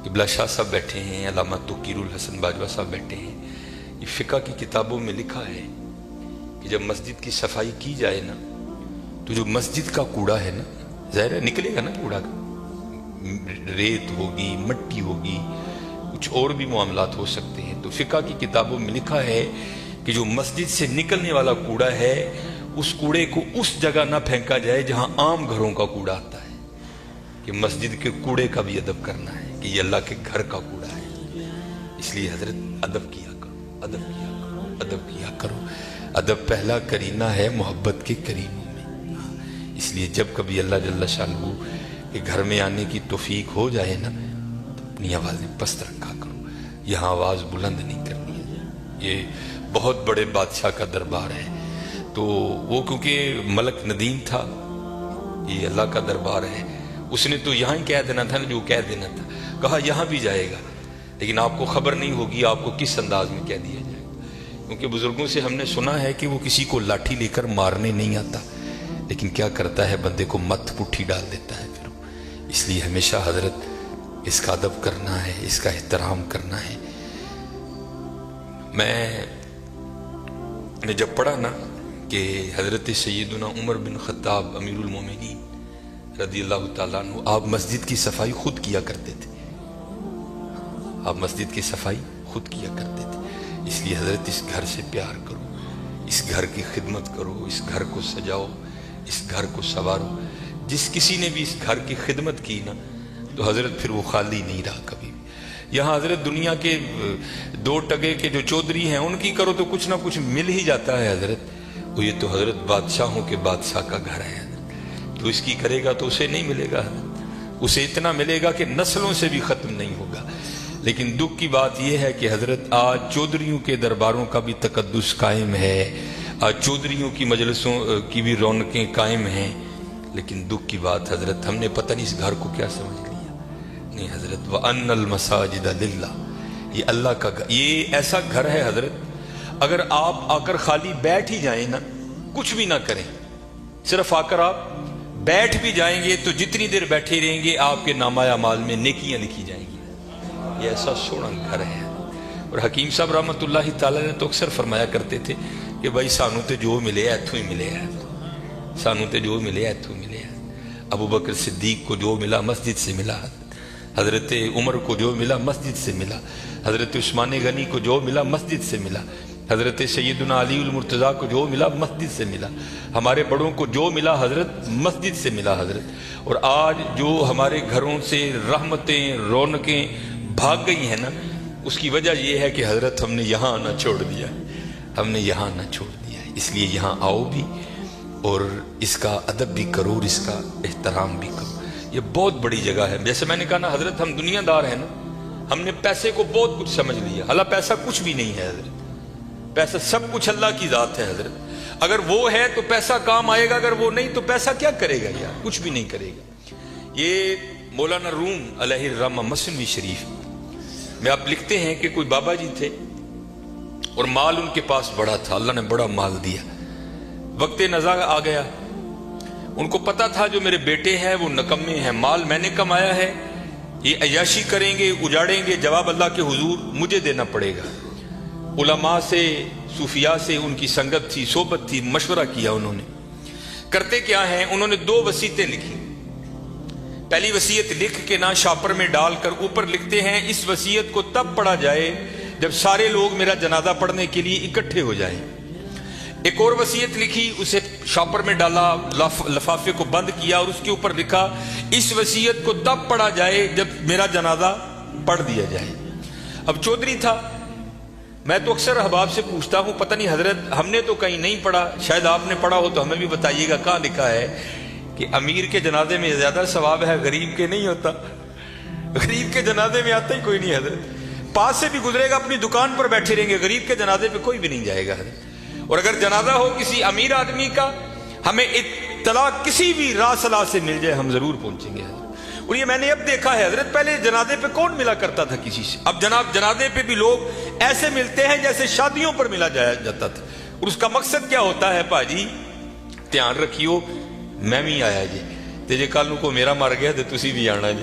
قبلہ شاہ صاحب بیٹھے ہیں، علامہ توقیر الحسن باجوہ صاحب بیٹھے ہیں. یہ فقہ کی کتابوں میں لکھا ہے کہ جب مسجد کی صفائی کی جائے نا تو جو مسجد کا کوڑا ہے نا، ظاہر ہے نکلے گا نا کوڑا کا، ریت ہوگی، مٹی ہوگی، کچھ اور بھی معاملات ہو سکتے ہیں. تو فقہ کی کتابوں میں لکھا ہے کہ جو مسجد سے نکلنے والا کوڑا ہے اس کوڑے کو اس جگہ نہ پھینکا جائے جہاں عام گھروں کا کوڑا آتا ہے، کہ مسجد کے کوڑے کا بھی ادب کرنا ہے کہ یہ اللہ کے گھر کا کوڑا ہے. اس لیے حضرت ادب کیا کرو، ادب کیا کرو، ادب کیا کرو. ادب پہلا کرینہ ہے محبت کے کرینوں میں. اس لیے جب کبھی اللہ جل شانہ کے گھر میں آنے کی توفیق ہو جائے نا تو اپنی آوازیں پست رکھا کرو. یہاں آواز بلند نہیں کرنی ہے. یہ بہت بڑے بادشاہ کا دربار ہے، تو وہ کیونکہ ملک ندیم تھا، یہ اللہ کا دربار ہے، اس نے تو یہاں ہی کہہ دینا تھا نا جو کہہ دینا تھا. کہا یہاں بھی جائے گا لیکن آپ کو خبر نہیں ہوگی آپ کو کس انداز میں کہہ دیا جائے گا. کیونکہ بزرگوں سے ہم نے سنا ہے کہ وہ کسی کو لاٹھی لے کر مارنے نہیں آتا، لیکن کیا کرتا ہے بندے کو مت پٹھی ڈال دیتا ہے پھر. اس لیے ہمیشہ حضرت اس کا ادب کرنا ہے، اس کا احترام کرنا ہے. میں نے جب پڑھا نا کہ حضرت سیدنا عمر بن خطاب امیر المومنین رضی اللہ تعالیٰ عنہ آپ مسجد کی صفائی خود کیا کرتے تھے، آپ مسجد کی صفائی خود کیا کرتے تھے. اس لیے حضرت اس گھر سے پیار کرو، اس گھر کی خدمت کرو، اس گھر کو سجاؤ، اس گھر کو سنوارو. جس کسی نے بھی اس گھر کی خدمت کی نا تو حضرت پھر وہ خالی نہیں رہا کبھی بھی. یہاں حضرت دنیا کے دو ٹگے کے جو چودھری ہیں ان کی کرو تو کچھ نہ کچھ مل ہی جاتا ہے حضرت. وہ یہ تو حضرت بادشاہوں کے بادشاہ کا گھر ہے حضرت، تو اس کی کرے گا تو اسے نہیں ملے گا حضرت، اسے اتنا ملے گا کہ نسلوں سے بھی ختم نہیں ہوگا. لیکن دکھ کی بات یہ ہے کہ حضرت آج چودھریوں کے درباروں کا بھی تقدس قائم ہے، آج چودھریوں کی مجلسوں کی بھی رونقیں قائم ہیں. لیکن دکھ کی بات حضرت ہم نے پتہ نہیں اس گھر کو کیا سمجھ لیا. نہیں حضرت وَأَنَّ الْمَسَاجِدَ لِلَّهِ، یہ اللہ کا گھر، یہ ایسا گھر ہے حضرت اگر آپ آ کر خالی بیٹھ ہی جائیں نا، کچھ بھی نہ کریں، صرف آ کر آپ بیٹھ بھی جائیں گے تو جتنی دیر بیٹھے رہیں گے آپ کے نامہ اعمال میں نیکیاں لکھی جائیں گی. یہ ایسا سونا گھر ہے. اور حکیم صاحب رحمۃ اللہ تعالی نے تو اکثر فرمایا کرتے تھے کہ بھائی سانو تے جو ملے ایتھوں ہی ملے ہے، سانو تے جو ملے ایتھوں ملے ہے. ابو بکر صدیق کو جو ملا مسجد سے ملا، حضرت عمر کو جو ملا مسجد سے ملا، حضرت عثمان غنی کو جو ملا مسجد سے ملا، حضرت سیدنا علی المرتضیٰ کو جو ملا مسجد سے ملا، ہمارے بڑوں کو جو ملا حضرت مسجد سے ملا حضرت. اور آج جو ہمارے گھروں سے رحمتیں رونقیں بھاگ گئی ہیں نا، اس کی وجہ یہ ہے کہ حضرت ہم نے یہاں آنا چھوڑ دیا ہے، ہم نے یہاں آنا چھوڑ دیا ہے. اس لیے یہاں آؤ بھی اور اس کا ادب بھی کرو اور اس کا احترام بھی کرو. یہ بہت بڑی جگہ ہے. جیسے میں نے کہا نا حضرت ہم دنیا دار ہیں نا، ہم نے پیسے کو بہت کچھ سمجھ لیا، حالانکہ پیسہ کچھ بھی نہیں ہے حضرت. پیسہ سب کچھ اللہ کی ذات ہے حضرت. اگر وہ ہے تو پیسہ کام آئے گا، اگر وہ نہیں تو پیسہ کیا کرے گا یار، کچھ بھی نہیں کرے گا. یہ مولانا روم علیہ الرحمہ مثنوی شریف میں آپ لکھتے ہیں کہ کوئی بابا جی تھے اور مال ان کے پاس بڑا تھا، اللہ نے بڑا مال دیا. وقت نزا آ گیا، ان کو پتا تھا جو میرے بیٹے ہیں وہ نکمے ہیں، مال میں نے کمایا ہے، یہ عیاشی کریں گے اجاڑیں گے، جواب اللہ کے حضور مجھے دینا پڑے گا. علماء سے صوفیاء سے ان کی سنگت تھی، صحبت تھی، مشورہ کیا. انہوں نے کرتے کیا ہیں، انہوں نے 2 وصیتیں لکھی. پہلی وصیت لکھ کے نہ شاپر میں ڈال کر اوپر لکھتے ہیں اس وصیت کو تب پڑھا جائے جب سارے لوگ میرا جنازہ پڑھنے کے لیے اکٹھے ہو جائیں. ایک اور وصیت لکھی، اسے شاپر میں ڈالا، لفافے کو بند کیا اور اس کے اوپر لکھا اس وصیت کو تب پڑھا جائے جب میرا جنازہ پڑھ دیا جائے. اب چودھری تھا، میں تو اکثر احباب سے پوچھتا ہوں پتہ نہیں حضرت ہم نے تو کہیں نہیں پڑھا، شاید آپ نے پڑھا ہو تو ہمیں بھی بتائیے گا کہاں لکھا ہے کہ امیر کے جنازے میں زیادہ ثواب ہے، غریب کے نہیں ہوتا. غریب کے جنازے میں آتا ہی کوئی نہیں حضرت، پاس سے بھی گزرے گا اپنی دکان پر بیٹھے رہیں گے، غریب کے جنازے پہ کوئی بھی نہیں جائے گا حضرت. اور اگر جنازہ ہو کسی امیر آدمی کا، ہمیں اطلاع کسی بھی راہ صلاح سے مل جائے ہم ضرور پہنچیں گے حضرت. اور یہ میں نے اب دیکھا ہے حضرت، پہلے جنازے پہ کون ملا کرتا تھا کسی سے، اب جناب جنازے پہ بھی لوگ ایسے ملتے ہیں جیسے شادیوں پر ملا جاتا تھا. اور اس کا مقصد کیا ہوتا ہے، پاجی دھیان رکھیو میں بھی آیا جی تے جے کل کو میرا مر گیا تو تسی بھی آنا جی.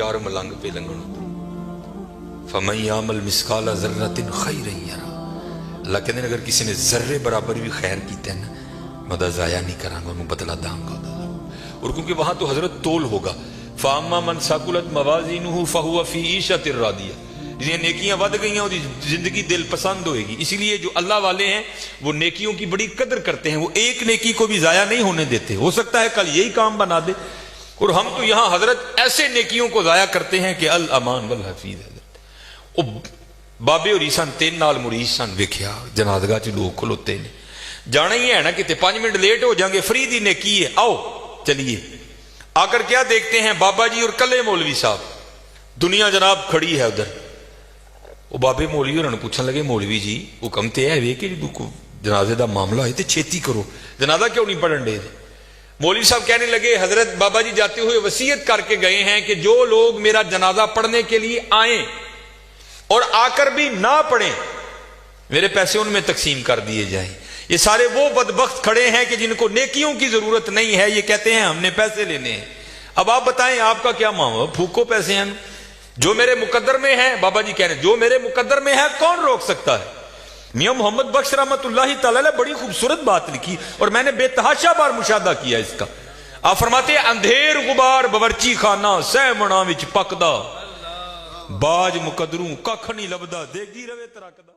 چار ملنگ پہ لنگن فَمَن يَعْمَلْ مِثْقَالَ ذَرَّةٍ خَيْرًا يَرَهُ۔ اللہ کہتے ہیں اگر کسی نے ذرے برابر بھی خیر کیتے ہیں نا میں دا ضائع نہیں کروں گا، انہوں بدلا داں گا۔ اور کیونکہ وہاں تو حضرت تول ہوگا، فَأَمَّا مَنْ ثَقُلَتْ مَوَازِينُهُ فَهُوَ فِي عِيشَةٍ رَاضِيَةٍ، جنہیں نیکیاں ود گئی ہیں اور زندگی دل پسند ہوئے گی۔ اسی لیے جو اللہ والے ہیں وہ نیکیوں کی بڑی قدر کرتے ہیں، وہ ایک نیکی کو بھی ضائع نہیں ہونے دیتے، ہو سکتا ہے کل یہی کام بنا دے۔ اور ہم تو یہاں حضرت ایسے نیکیوں کو ضائع کرتے ہیں کہ الامان والحفیظ حضرت او بابے اور عیسان تین نال مریض سن ویکھیا جنازگاہ چ لوگ کھلوتے نے، جانا ہی ہے نا کہ 5 منٹ لیٹ ہو جائیں گے، فری دی نیکی ہے، آؤ چلیے۔ آ کر کیا دیکھتے ہیں بابا جی اور کلے مولوی صاحب، دنیا جناب کھڑی ہے ادھر۔ وہ بابے مولوی انہوں نے پوچھنے لگے مولوی جی حکم تے ہے وے کہ جنازے دا معاملہ ہے تے چھیتی کرو، جنازہ کیوں نہیں پڑھن دے؟ مولوی صاحب کہنے لگے حضرت بابا جی جاتے ہوئے وصیت کر کے گئے ہیں کہ جو لوگ میرا جنازہ پڑھنے کے لیے آئیں اور آ کر بھی نہ پڑھیں میرے پیسے ان میں تقسیم کر دیے جائیں۔ یہ سارے وہ بدبخت کھڑے ہیں کہ جن کو نیکیوں کی ضرورت نہیں ہے، یہ کہتے ہیں ہم نے پیسے لینے ہیں۔ اب آپ بتائیں آپ کا کیا معاملہ؟ پھوکو پیسے ہیں، جو میرے مقدر میں ہے، بابا جی کہہ رہے ہیں جو میرے مقدر میں ہے کون روک سکتا ہے؟ میاں محمد بخش رحمت اللہ تعالی نے بڑی خوبصورت بات لکھی اور میں نے بے تحاشا بار مشاہدہ کیا اس کا۔ آپ فرماتے ہیں اندھیر غبار باورچی خانہ سہ منا وچ پکدا، باج مقدروں ککھ نہیں لبدا، دیگی روے ترکدا۔